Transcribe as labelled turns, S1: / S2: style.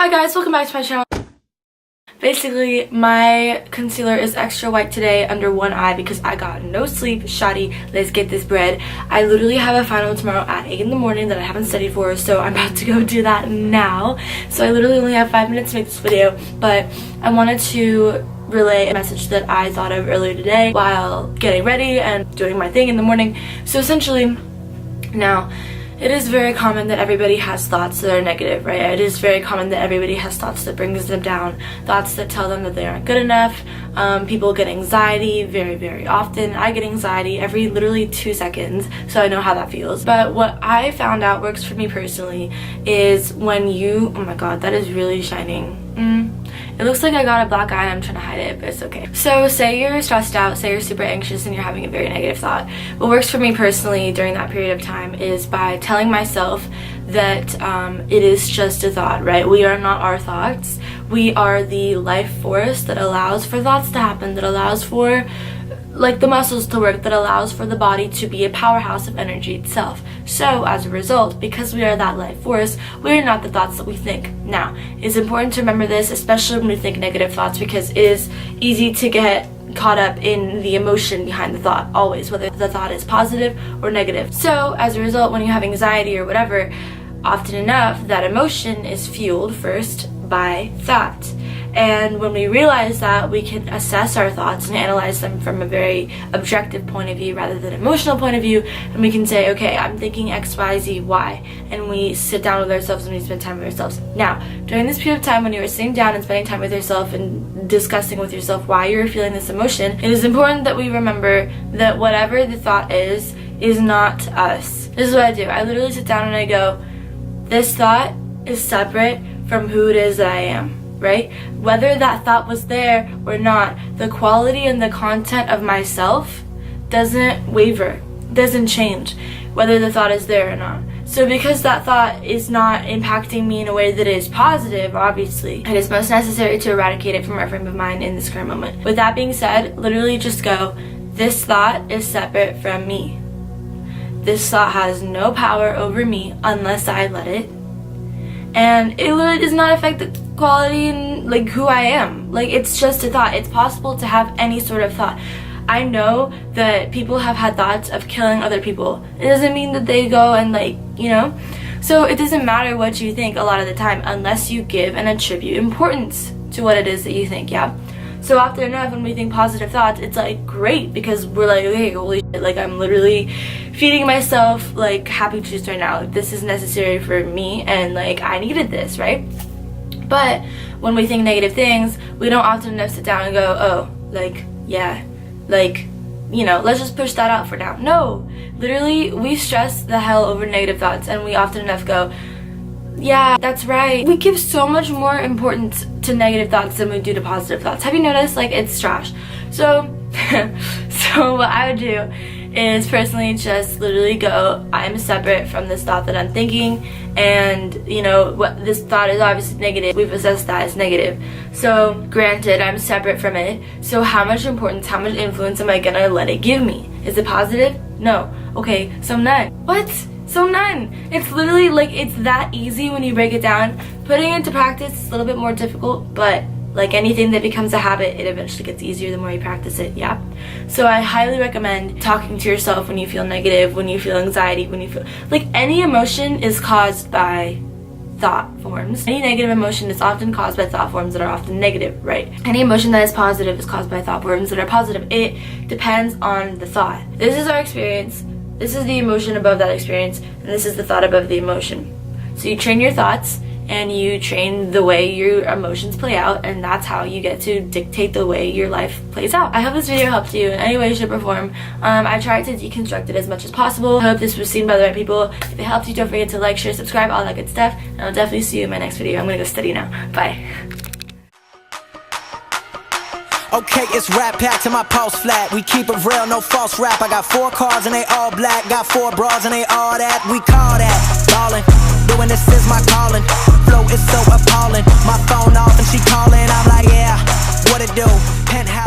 S1: Hi guys, welcome back to my channel. Basically, my concealer is extra white today under one eye because I got no sleep. Shoddy, let's get this bread. I literally have a final tomorrow at 8 in the morning that I haven't studied for, so I'm about to go do that now. So I literally only have 5 minutes to make this video, but I wanted to relay a message that I thought of earlier today while getting ready and doing my thing in the morning. So essentially, now, it is very common that everybody has thoughts that are negative, right? It is very common that everybody has thoughts that brings them down, thoughts that tell them that they aren't good enough. People get anxiety very, very often. I get anxiety every literally 2 seconds, so I know how that feels. But what I found out works for me personally is when you, oh my god, that is really shining. It looks like I got a black eye and I'm trying to hide it, but it's okay. So say you're stressed out, say you're super anxious and you're having a very negative thought. What works for me personally during that period of time is by telling myself that it is just a thought, right? We are not our thoughts. We are the life force that allows for thoughts to happen, that allows for like the muscles to work, that allows for the body to be a powerhouse of energy itself. So as a result, because we are that life force, we are not the thoughts that we think. Now, it's important to remember this, especially when we think negative thoughts, because it is easy to get caught up in the emotion behind the thought, always, whether the thought is positive or negative. So as a result, when you have anxiety or whatever, often enough that emotion is fueled first by thought. And when we realize that, we can assess our thoughts and analyze them from a very objective point of view rather than emotional point of view, and we can say, okay, I'm thinking X, Y, Z, Y, and we sit down with ourselves and we spend time with ourselves. Now, during this period of time when you are sitting down and spending time with yourself and discussing with yourself why you're feeling this emotion, it is important that we remember that whatever the thought is not us. This is what I do. I literally sit down and I go, this thought is separate from who it is that I am. Right? Whether that thought was there or not, the quality and the content of myself doesn't waver, doesn't change, whether the thought is there or not. So because that thought is not impacting me in a way that is positive, obviously, it is most necessary to eradicate it from our frame of mind in this current moment. With that being said, literally just go, this thought is separate from me. This thought has no power over me unless I let it. And it literally does not affect the quality and like who I am. Like, it's just a thought. It's possible to have any sort of thought. I know that people have had thoughts of killing other people. It doesn't mean that they go and like, you know. So it doesn't matter what you think a lot of the time unless you give and attribute importance to what it is that you think, yeah? So often enough when we think positive thoughts, it's like great because we're like, okay, holy shit, like I'm literally feeding myself like happy juice right now. Like, this is necessary for me and like I needed this, right? But when we think negative things, we don't often enough sit down and go, oh, like, yeah, like, you know, let's just push that out for now. No, literally we stress the hell over negative thoughts and we often enough go, yeah, that's right. We give so much more importance to negative thoughts than we do to positive thoughts. Have you noticed? Like, it's trash. So what I would do is personally just literally go, I'm separate from this thought that I'm thinking, and you know what, this thought is obviously negative. We've assessed that as negative. So granted, I'm separate from it. So how much importance, how much influence am I gonna let it give me? Is it positive? No. Okay, so none. What? So none. It's literally like, it's that easy when you break it down. Putting it into practice is a little bit more difficult, but like anything that becomes a habit, it eventually gets easier the more you practice it, yeah? So I highly recommend talking to yourself when you feel negative, when you feel anxiety, when you feel like any emotion is caused by thought forms. Any negative emotion is often caused by thought forms that are often negative, right? Any emotion that is positive is caused by thought forms that are positive. It depends on the thought. This is our experience. This is the emotion above that experience, and this is the thought above the emotion. So you train your thoughts, and you train the way your emotions play out, and that's how you get to dictate the way your life plays out. I hope this video helped you in any way, shape, or form. I tried to deconstruct it as much as possible. I hope this was seen by the right people. If it helped you, don't forget to like, share, subscribe, all that good stuff, and I'll definitely see you in my next video. I'm gonna go study now. Bye.
S2: Okay, it's rap packed to my pulse flat. We keep it real, no false rap. I got 4 cars and they all black. Got 4 bras and they all that. We call that ballin'. Doing this is my calling. Flow is so appalling. My phone off and she calling. I'm like, yeah, what it do? Penthouse.